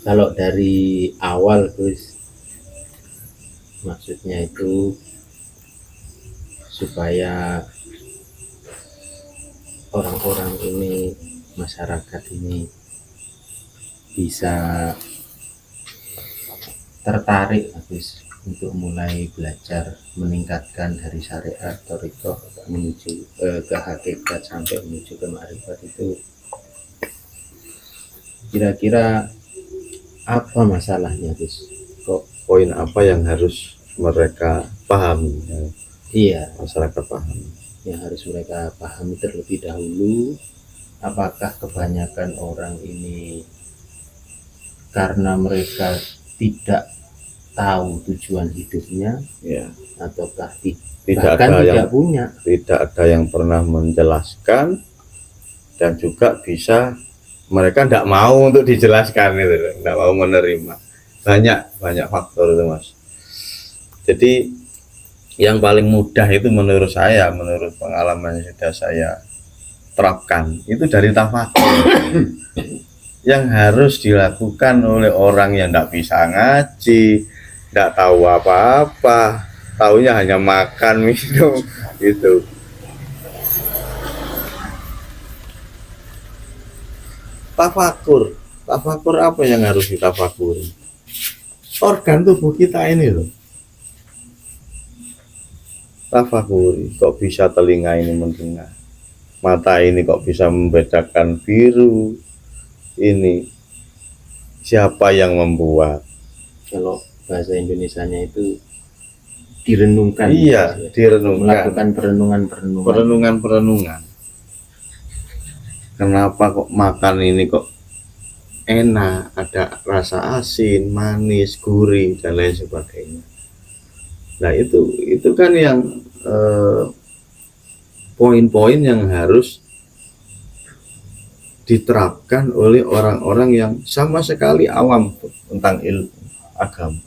Kalau dari awal Gus, maksudnya itu supaya orang-orang ini, masyarakat ini bisa tertarik Gus untuk mulai belajar meningkatkan dari syariat thariqah menuju ke hakikat sampai menuju ke ma'rifat, itu kira-kira apa masalahnya Gus? Kok poin apa yang harus mereka pahami, Iya, masyarakat pahami? yang harus mereka pahami terlebih dahulu, apakah kebanyakan orang ini karena mereka tidak tahu tujuan hidupnya, Ya, ataukah tidak bahkan ada tidak yang punya. tidak ada yang pernah menjelaskan, dan juga bisa mereka tidak mau untuk dijelaskan, itu tidak mau menerima. Banyak faktor itu Mas. Jadi yang paling mudah itu menurut saya, menurut pengalaman yang sudah saya terapkan, itu dari tafakur yang harus dilakukan oleh orang yang tidak bisa ngaji, tidak tahu apa-apa, taunya hanya makan minum gitu. Tafakur apa yang harus ditafakuri? Organ tubuh kita ini loh. Tafakuri, kok bisa telinga ini mendengar, mata ini kok bisa membedakan biru, ini siapa yang membuat? Kalau bahasa Indonesianya itu direnungkan. Iya, direnungkan, melakukan perenungan. Kenapa kok makan ini kok enak, ada rasa asin, manis, gurih, dan lain sebagainya. Nah itu kan yang poin-poin yang harus diterapkan oleh orang-orang yang sama sekali awam tentang ilmu agama.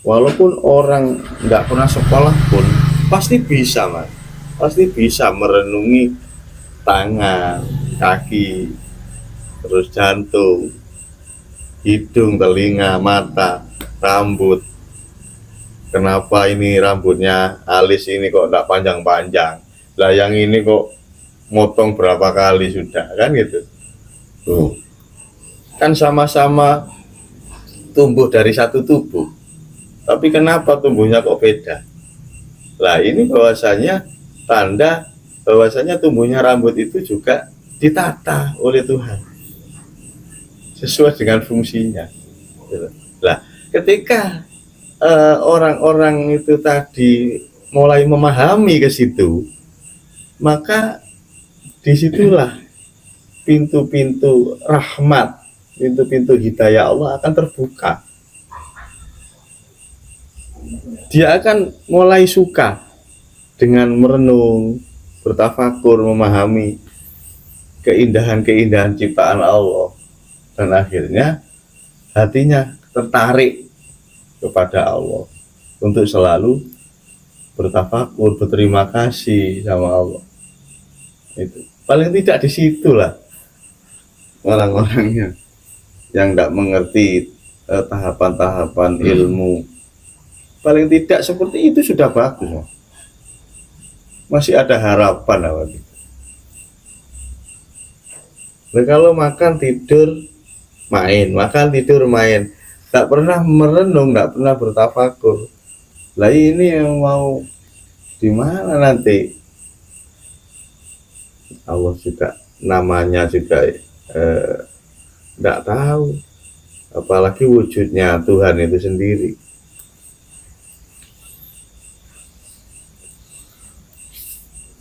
Walaupun orang nggak pernah sekolah pun pasti bisa Mas, pasti bisa merenungi tangan, kaki, terus jantung, hidung, telinga, mata, rambut. Kenapa ini rambutnya alis ini kok enggak panjang-panjang? Lah yang ini kok motong berapa kali sudah, kan gitu. Kan sama-sama tumbuh dari satu tubuh, tapi kenapa tumbuhnya kok beda? Lah ini bahwasanya tanda bahwasanya tumbuhnya rambut itu juga ditata oleh Tuhan sesuai dengan fungsinya. Lah ketika orang-orang itu tadi mulai memahami ke situ, maka disitulah pintu-pintu rahmat, pintu-pintu hidayah Allah akan terbuka. Dia akan mulai suka dengan merenung, bertafakur, memahami keindahan-keindahan ciptaan Allah, dan akhirnya hatinya tertarik kepada Allah untuk selalu bertafakur, berterima kasih sama Allah. Itu paling tidak disitulah orang-orangnya yang tidak mengerti tahapan-tahapan ilmu, paling tidak seperti itu sudah bagus. Masih ada harapan apa gitu. Nah, kalau makan tidur main, tak pernah merenung, tak pernah bertafakur. Lah ini yang mau di mana nanti? Allah juga namanya juga tidak tahu, apalagi wujudnya Tuhan itu sendiri.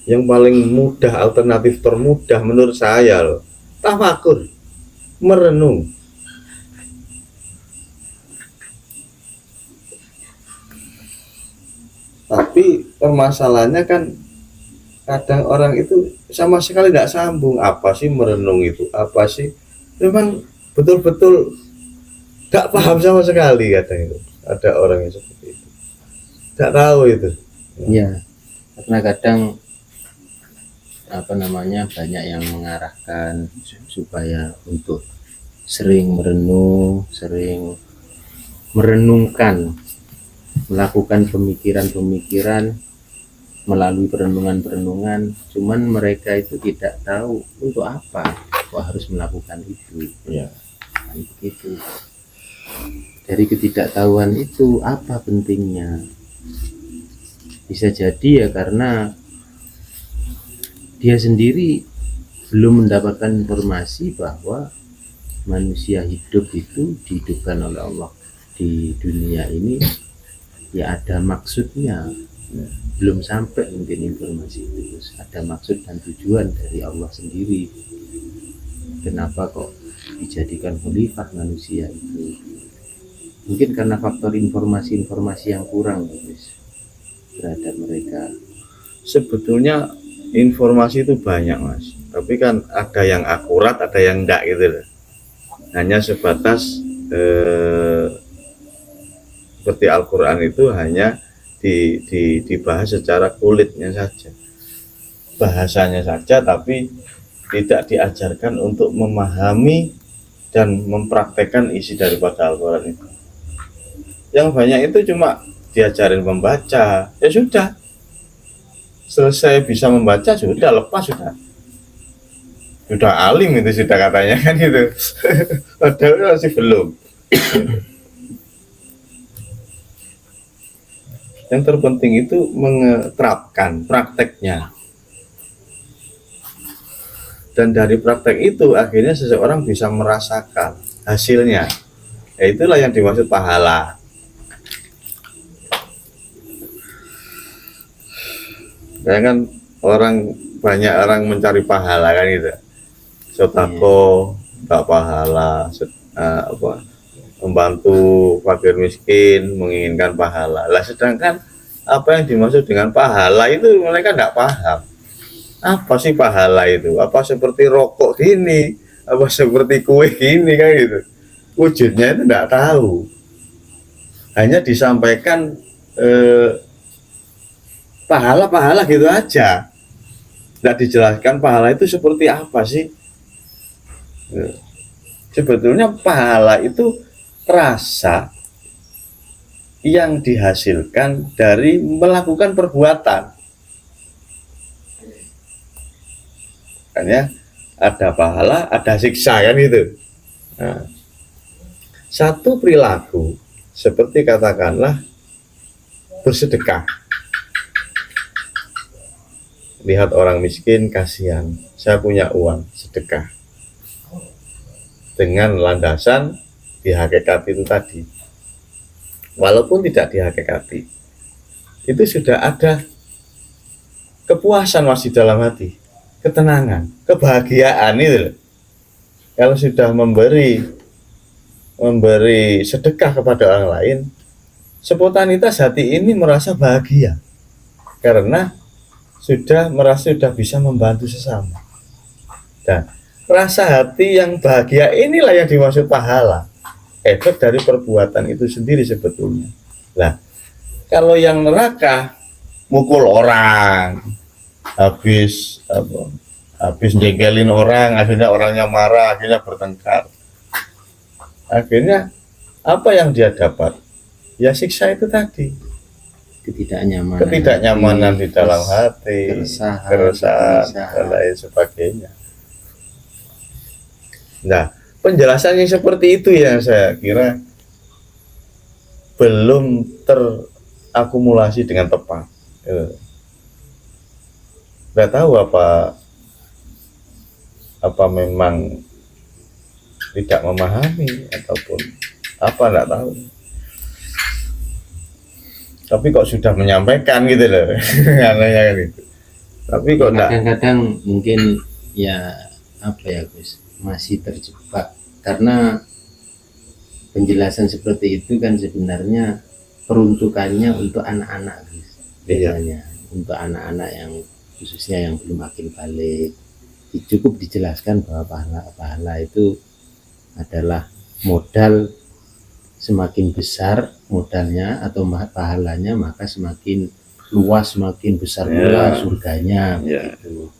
Yang paling mudah, alternatif termudah menurut saya loh, tafakur, merenung. Tapi permasalahannya kan kadang orang itu sama sekali tidak sambung. Apa sih merenung itu? Apa sih? Memang betul-betul tidak paham sama sekali kadang itu. Ada orang yang seperti itu. Tidak tahu itu. Ya, karena kadang banyak yang mengarahkan supaya untuk sering merenung, sering merenungkan, melakukan pemikiran-pemikiran melalui perenungan-perenungan, cuman mereka itu tidak tahu untuk apa kok harus melakukan itu. Ya. Begitu. Dari ketidaktahuan itu apa pentingnya? Bisa jadi ya karena dia sendiri belum mendapatkan informasi bahwa manusia hidup itu dihidupkan oleh Allah di dunia ini ya ada maksudnya. Belum sampai mungkin informasi itu, ada maksud dan tujuan dari Allah sendiri. Kenapa kok dijadikan khalifah manusia itu? Mungkin karena faktor informasi-informasi yang kurang terhadap mereka. Sebetulnya informasi itu banyak, Mas, tapi kan ada yang akurat, ada yang enggak gitu loh. Hanya sebatas seperti Al-Quran itu hanya dibahas secara kulitnya saja, bahasanya saja, tapi tidak diajarkan untuk memahami dan mempraktekkan isi daripada Al-Quran itu. Yang banyak itu cuma diajarin membaca, ya sudah, selesai bisa membaca sudah, lepas sudah alim itu sudah katanya kan itu. Padahal masih belum. Yang terpenting itu menerapkan prakteknya, dan dari praktek itu akhirnya seseorang bisa merasakan hasilnya. Ya, itulah yang dimaksud pahala. Ya kan banyak orang mencari pahala kan gitu. Sodako tak pahala, membantu fakir miskin menginginkan pahala. Lah sedangkan apa yang dimaksud dengan pahala itu mereka nggak paham. Apa sih pahala itu? Apa seperti rokok gini? Apa seperti kue gini kan gitu? Wujudnya itu nggak tahu. Hanya disampaikan pahala gitu aja. Nggak dijelaskan pahala itu seperti apa sih? Sebetulnya pahala itu rasa yang dihasilkan dari melakukan perbuatan. Makanya ada pahala, ada siksa kan itu. Nah, satu perilaku seperti katakanlah bersedekah. Lihat orang miskin, kasihan, saya punya uang, sedekah. Dengan landasan dihakikati itu tadi, walaupun tidak dihakikati, itu sudah ada kepuasan masih dalam hati, ketenangan, kebahagiaan itu. Kalau sudah memberi sedekah kepada orang lain, spontanitas hati ini merasa bahagia karena sudah bisa membantu sesama. Dan rasa hati yang bahagia inilah yang dimaksud pahala, efek dari perbuatan itu sendiri sebetulnya. Nah, kalau yang neraka mukul orang, habis njegelin orang, akhirnya orangnya marah, akhirnya bertengkar, akhirnya apa yang dia dapat? Ya siksa itu tadi, ketidaknyamanan di dalam hati, keresahan dan lain sebagainya. Nah, penjelasan yang seperti itu yang saya kira belum terakumulasi dengan tepat. Nggak tahu apa memang tidak memahami ataupun apa, nggak tahu. Tapi kok sudah menyampaikan gitu loh, anehnya kan itu. Tapi kok enggak. Kadang-kadang mungkin ya apa ya Gus, masih terjebak karena penjelasan seperti itu kan sebenarnya peruntukannya untuk anak-anak Gus. Biasanya untuk anak-anak yang khususnya yang belum akil balik, cukup dijelaskan bahwa pahala itu adalah modal. Semakin besar modalnya atau pahalanya, maka semakin luas, semakin besar pula surganya. Begitu.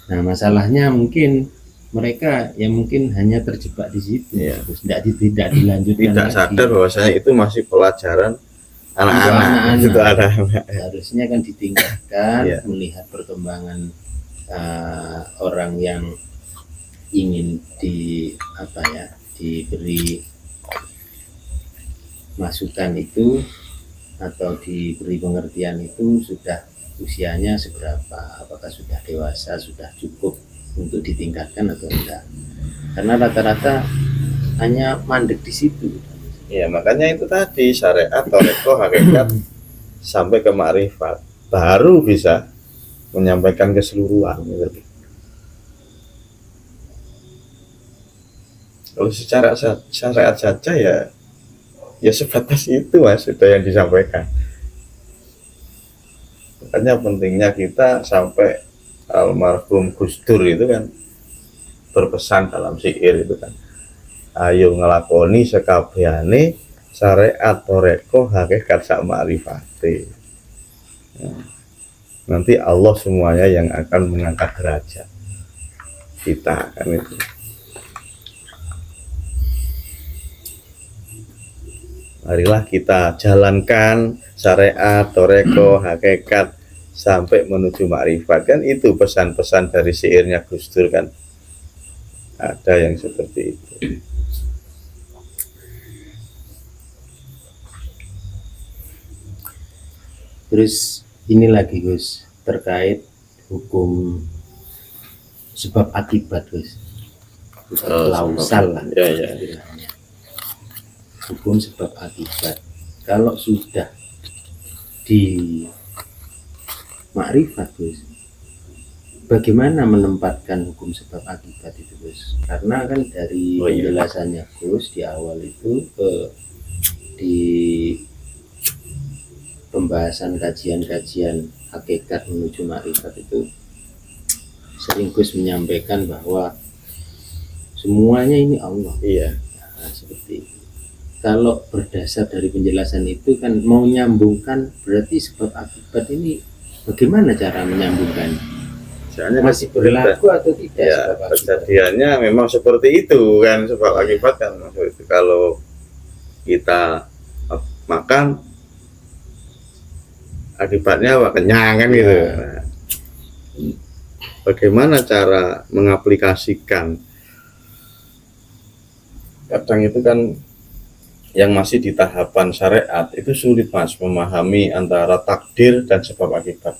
Nah, masalahnya mungkin mereka yang mungkin hanya terjebak di situ, Iya. terus tidak dilanjutkan Tidak lagi. sadar bahwasanya itu masih pelajaran anak-anak. anak-anak. Itu anak-anak. Harusnya kan ditingkatkan, Iya. melihat perkembangan orang yang ingin diberi masukan itu atau diberi pengertian itu sudah usianya seberapa, apakah sudah dewasa, sudah cukup untuk ditingkatkan atau enggak, karena rata-rata hanya mandek di situ. Ya makanya itu tadi syariat, thariqah, hakikat sampai ke makrifat baru bisa menyampaikan keseluruhan gitu. Kalau secara syariat saja ya sebatas itu Mas, sudah yang disampaikan. Makanya pentingnya kita sampai almarhum Gus Dur itu kan berpesan dalam syair itu kan, ayo ngelakoni sekabehane syariat, thariqah, hakikat, sak makrifate. Nanti Allah semuanya yang akan mengangkat derajat kita kan itu. Marilah kita jalankan syariat, thariqah, hakikat sampai menuju makrifat, kan itu pesan-pesan dari syairnya Gus Dur kan. Ada yang seperti itu. Terus ini lagi Gus, terkait hukum sebab akibat Gus, klausal lah Ya. istilahnya. Hukum sebab akibat, kalau sudah di makrifat Gus, bagaimana menempatkan hukum sebab akibat itu Gus? Karena kan dari penjelasannya Gus di awal itu di pembahasan kajian-kajian hakikat menuju makrifat itu sering Gus menyampaikan bahwa semuanya ini Allah. Iya. Nah, seperti itu. Kalau berdasar dari penjelasan itu kan mau nyambungkan, berarti sebab akibat ini bagaimana cara menyambungkan? Soalnya Masih berlaku atau tidak? Ya, kejadiannya memang seperti itu kan, sebab akibat kan seperti itu. Kalau kita makan akibatnya kenyang kan gitu. Nah, bagaimana cara mengaplikasikan? Kadang itu kan yang masih di tahapan syariat itu sulit Mas memahami antara takdir dan sebab akibat.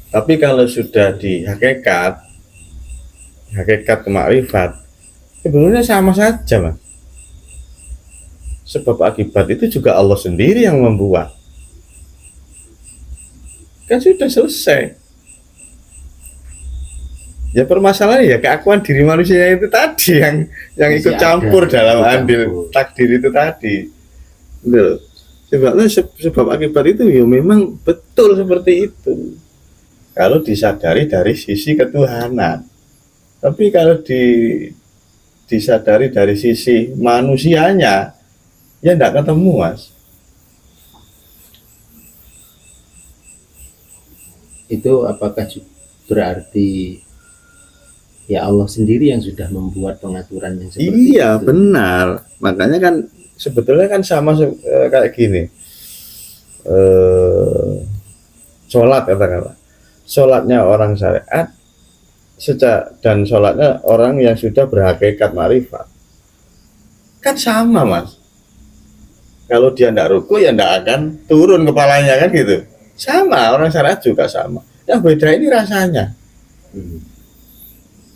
Tapi kalau sudah di hakikat ke makrifat, sebenarnya sama saja Mas. Sebab akibat itu juga Allah sendiri yang membuat. Kan sudah selesai. Ya permasalahan ya keakuan diri manusia itu tadi yang ikut campur dalam andil takdir itu tadi. Betul. Sebab akibat itu ya memang betul seperti itu. Kalau disadari dari sisi ketuhanan. Tapi kalau disadari dari sisi manusianya, ya enggak ketemu Mas. Itu apakah berarti ya Allah sendiri yang sudah membuat pengaturan yang seperti itu? Iya benar, makanya kan sebetulnya kan sama kayak gini, sholat katakanlah, sholatnya orang syariat dan sholatnya orang yang sudah berhakikat makrifat kan sama Mas. Kalau dia tidak ruku ya tidak akan turun kepalanya kan gitu, sama orang syariat juga sama. Yang beda ini rasanya.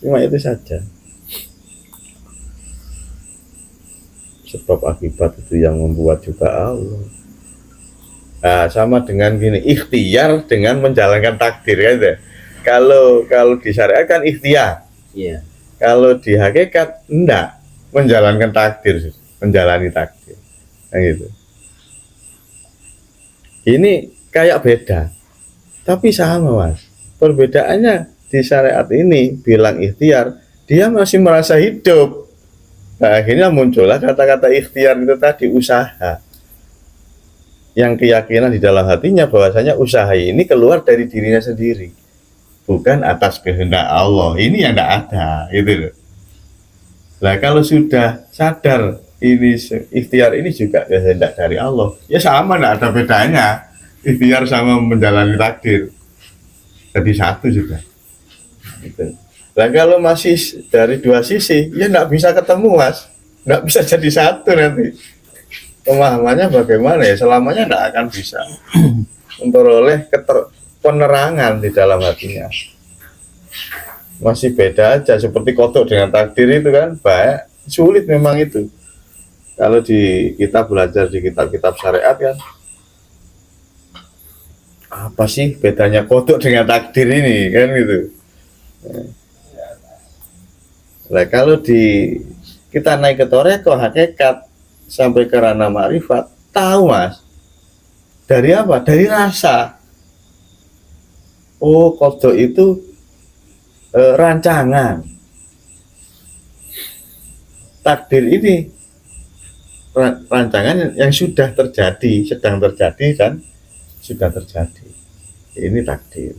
Cuma itu saja. Sebab akibat itu yang membuat juga Allah. Nah, sama dengan gini, ikhtiar dengan menjalankan takdir kan ya. Kalau disyariatkan ikhtiar. Iya. Kalau di hakikat enggak, menjalankan takdir, menjalani takdir. Nah, gitu. Ini kayak beda. Tapi sama Mas. Perbedaannya di syariat ini bilang ikhtiar, dia masih merasa hidup. Nah, akhirnya muncullah kata-kata ikhtiar itu tadi, usaha. Yang keyakinan di dalam hatinya bahwasanya usaha ini keluar dari dirinya sendiri. bukan atas kehendak Allah. Ini yang tidak ada, gitu loh. Nah, kalau sudah sadar ini ikhtiar ini juga kehendak dari Allah, ya sama, tidak ada bedanya. Ikhtiar sama menjalani takdir, jadi satu juga. Gitu. Nah, kalau masih dari dua sisi, ya tidak bisa ketemu, Mas. Tidak bisa jadi satu nanti. Pemahamannya bagaimana ya? Selamanya tidak akan bisa memperoleh penerangan di dalam hatinya. Masih beda aja, seperti kodok dengan takdir itu kan baik, sulit memang itu. Kalau kita belajar di kitab-kitab syariat kan, apa sih bedanya kodok dengan takdir ini kan gitu. Nah, kalau kita naik ke toreko hakikat sampai ke ranah ma'rifat, tahu Mas, dari apa? Dari rasa. Oh, kodok itu rancangan. Takdir ini rancangan yang sudah terjadi, sedang terjadi dan sudah terjadi. Ini takdir.